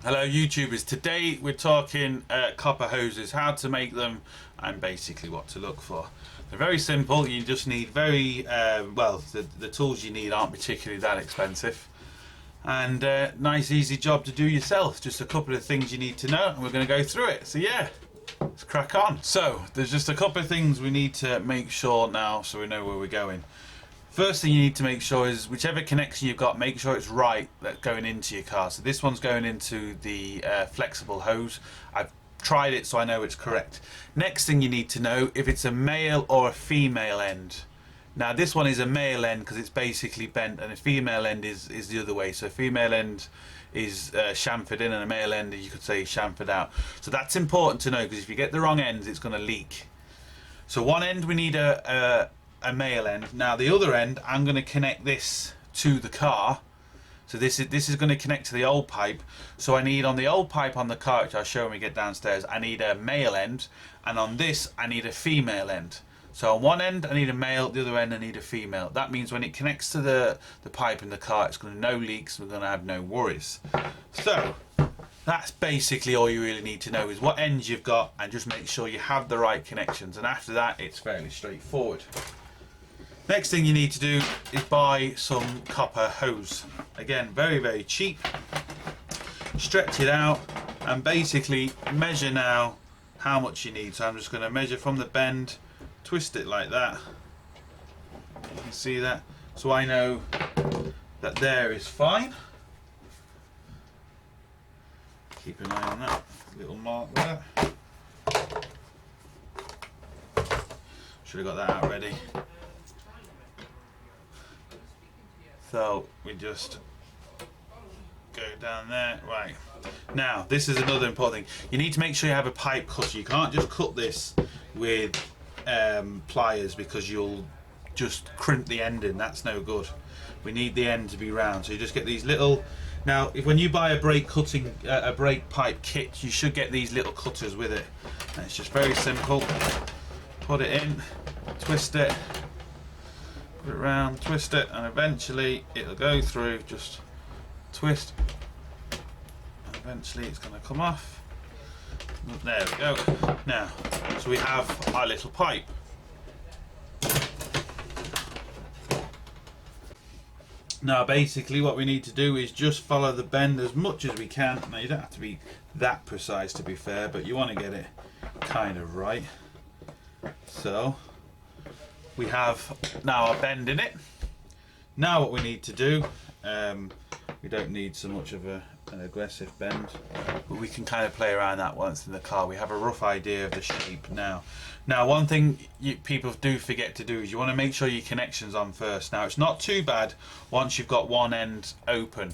Hello YouTubers, today we're talking copper hoses, how to make them and basically what to look for. They're very simple. You just need the tools you need aren't particularly that expensive, and nice easy job to do yourself. Just a couple of things you need to know and we're going to go through it. So yeah, let's crack on. So there's just a couple of things we need to make sure now so we know where we're going. First thing you need to make sure is whichever connection you've got, make sure it's right that's going into your car. So this one's going into the flexible hose. I've tried it so I know it's correct. Next thing you need to know if it's a male or a female end. Now this one is a male end because it's basically bent, and a female end is the other way. So a female end is chamfered in and a male end, you could say, chamfered out. So that's important to know because if you get the wrong ends it's going to leak. So one end we need a male end. Now the other end, I'm going to connect this to the car. So this is going to connect to the old pipe. So I need on the old pipe on the car, which I'll show when we get downstairs, I need a male end, and on this I need a female end. So on one end I need a male, the other end I need a female. That means when it connects to the pipe in the car, it's going to no leaks, we're going to have no worries. So that's basically all you really need to know, is what ends you've got and just make sure you have the right connections, and after that it's fairly straightforward. Next thing you need to do is buy some copper hose. Again, very cheap. Stretch it out and basically measure now how much you need. So I'm just going to measure from the bend, twist it like that. You can see that. So I know that there is fine. Keep an eye on that little mark there. Should have got that out ready. So we just go down there. Right, now this is another important thing. You need to make sure you have a pipe cutter. You can't just cut this with pliers because you'll just crimp the end in. That's no good. We need the end to be round. So you just get these little. Now when you buy a brake pipe kit, you should get these little cutters with it. And it's just very simple. Put it in, twist it, put it around, twist it, and eventually it'll go through. Just twist, and eventually it's going to come off. There we go. Now, so we have our little pipe. Now basically what we need to do is just follow the bend as much as we can. Now you don't have to be that precise, to be fair, but you want to get it kind of right. So we have now our bend in it. Now what we need to do, we don't need so much of an aggressive bend, but we can kind of play around that once in the car. We have a rough idea of the shape now. Now one thing people do forget to do is you want to make sure your connection's on first. Now it's not too bad once you've got one end open,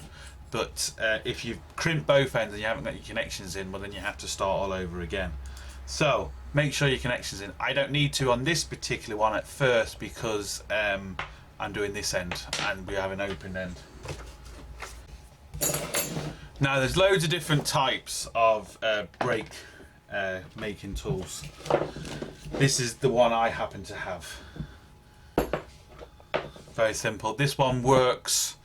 but if you've crimped both ends and you haven't got your connections in, well then you have to start all over again. So make sure your connection's in. I don't need to on this particular one at first because I'm doing this end and we have an open end. Now there's loads of different types of brake making tools. This is the one I happen to have. Very simple. This one works,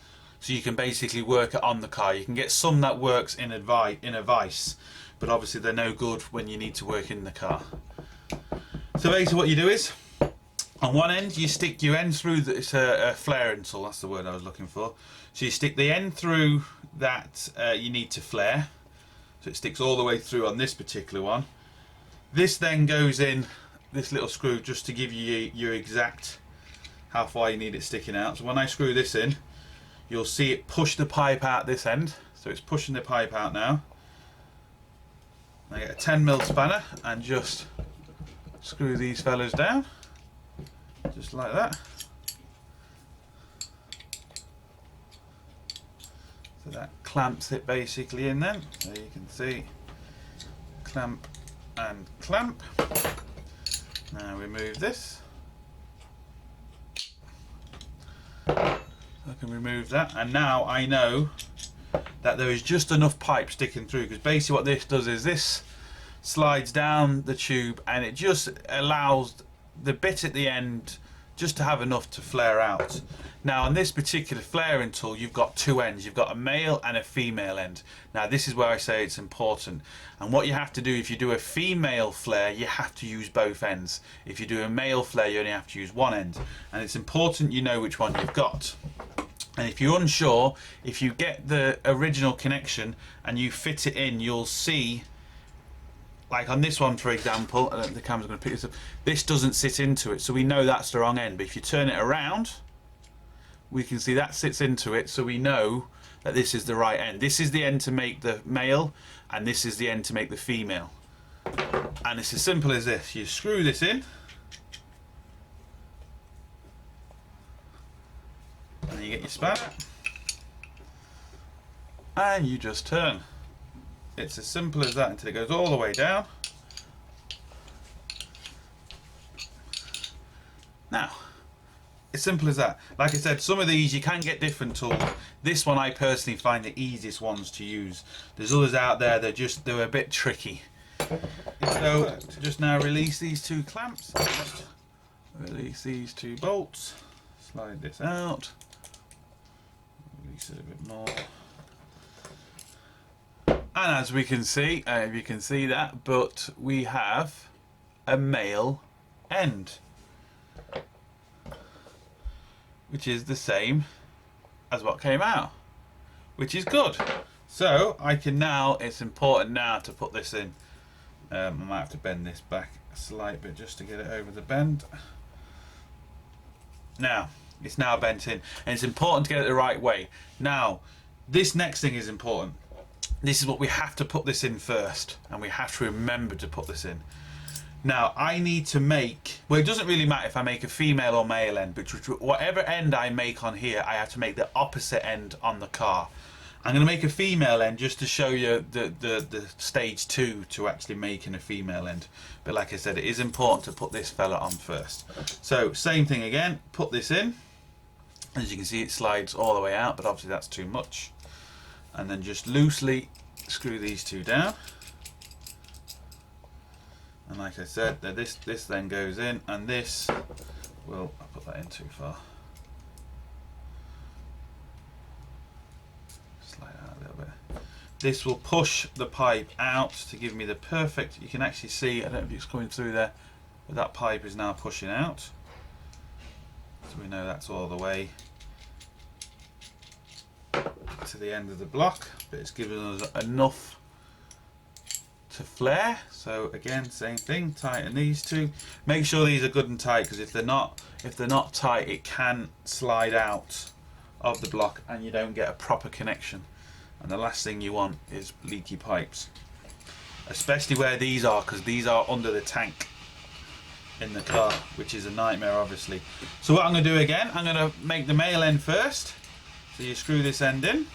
so you can basically work it on the car. You can get some that works in a vise, but obviously they're no good when you need to work in the car. So basically what you do is, on one end you stick your end through, it's a flaring tool, that's the word I was looking for. So you stick the end through that you need to flare, so it sticks all the way through on this particular one. This then goes in this little screw just to give you your exact how far you need it sticking out. So when I screw this in, you'll see it push the pipe out this end, so it's pushing the pipe out now. I get a 10mm spanner and just screw these fellas down, just like that. So that clamps it basically in then. There you can see, clamp and clamp. Now remove this. I can remove that, and now I know that there is just enough pipe sticking through, because basically what this does is this slides down the tube and it just allows the bit at the end just to have enough to flare out. Now on this particular flaring tool, you've got two ends. You've got a male and a female end. Now this is where I say it's important. And what you have to do, if you do a female flare, you have to use both ends. If you do a male flare, you only have to use one end. And it's important you know which one you've got. And if you're unsure, if you get the original connection and you fit it in, you'll see, like on this one for example, I don't think the camera's going to pick this up, this doesn't sit into it, so we know that's the wrong end. But if you turn it around, we can see that sits into it, so we know that this is the right end. This is the end to make the male, and this is the end to make the female. And it's as simple as this. You screw this in, and you get your spanner, and you just turn. It's as simple as that until it goes all the way down. Now, as simple as that. Like I said, some of these you can get different tools. This one I personally find the easiest ones to use. There's others out there that they're a bit tricky. So just now release these two clamps. Just release these two bolts. Slide this out. Release it a bit more. And as we can see, if you can see that, but we have a male end, which is the same as what came out, which is good. So I can now, it's important now to put this in. I might have to bend this back a slight bit just to get it over the bend. Now, it's now bent in, and it's important to get it the right way. Now, this next thing is important. This is what we have to put this in first, and we have to remember to put this in. Now I need to make, well, it doesn't really matter if I make a female or male end, but whatever end I make on here, I have to make the opposite end on the car. I'm going to make a female end just to show you the stage 2 to actually making a female end. But like I said, it is important to put this fella on first. So same thing again, put this in. As you can see, it slides all the way out, but obviously that's too much. And then just loosely screw these two down. And like I said, this then goes in, and this will, I put that in too far. Slide out a little bit. This will push the pipe out to give me the perfect, you can actually see, I don't know if it's coming through there, but that pipe is now pushing out. So we know that's all the way to the end of the block, but it's given us enough to flare. So again, same thing, tighten these two. Make sure these are good and tight, because if they're not tight, it can slide out of the block and you don't get a proper connection. And the last thing you want is leaky pipes, especially where these are, because these are under the tank in the car, which is a nightmare obviously. So what I'm going to do again, I'm going to make the male end first. So you screw this end in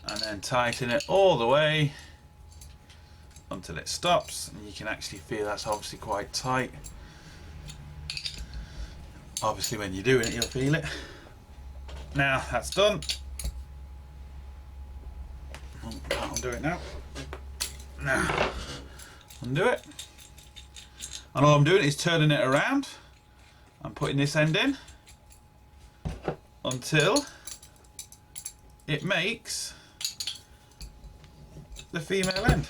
and then tighten it all the way until it stops, and you can actually feel that's obviously quite tight. Obviously when you're doing it you'll feel it. Now that's done. I'll do it now. Now undo it, and all I'm doing is turning it around. I'm putting this end in until it makes the female end.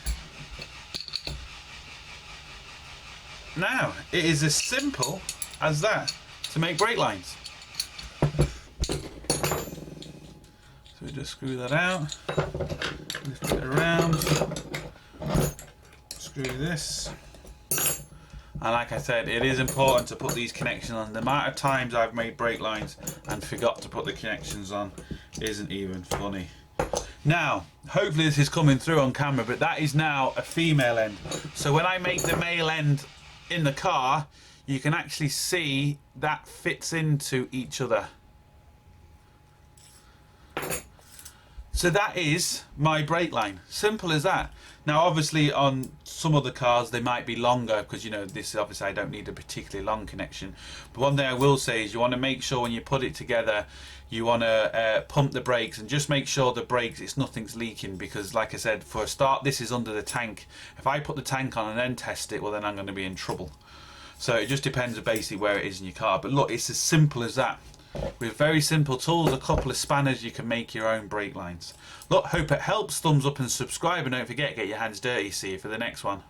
Now it is as simple as that to make brake lines. So we just screw that out, lift it around, screw this. And like I said, it is important to put these connections on. The amount of times I've made brake lines and forgot to put the connections on isn't even funny. Now, hopefully this is coming through on camera, but that is now a female end. So when I make the male end in the car, you can actually see that fits into each other. So that is my brake line, simple as that. Now obviously on some other cars they might be longer, because you know this obviously I don't need a particularly long connection. But one thing I will say is you want to make sure when you put it together you want to pump the brakes, and just make sure the brakes, nothing's leaking, because like I said, for a start this is under the tank. If I put the tank on and then test it, well then I'm going to be in trouble. So it just depends basically where it is in your car. But look, it's as simple as that. With very simple tools, a couple of spanners, you can make your own brake lines. Look, hope it helps. Thumbs up and subscribe, and don't forget, get your hands dirty. See you for the next one.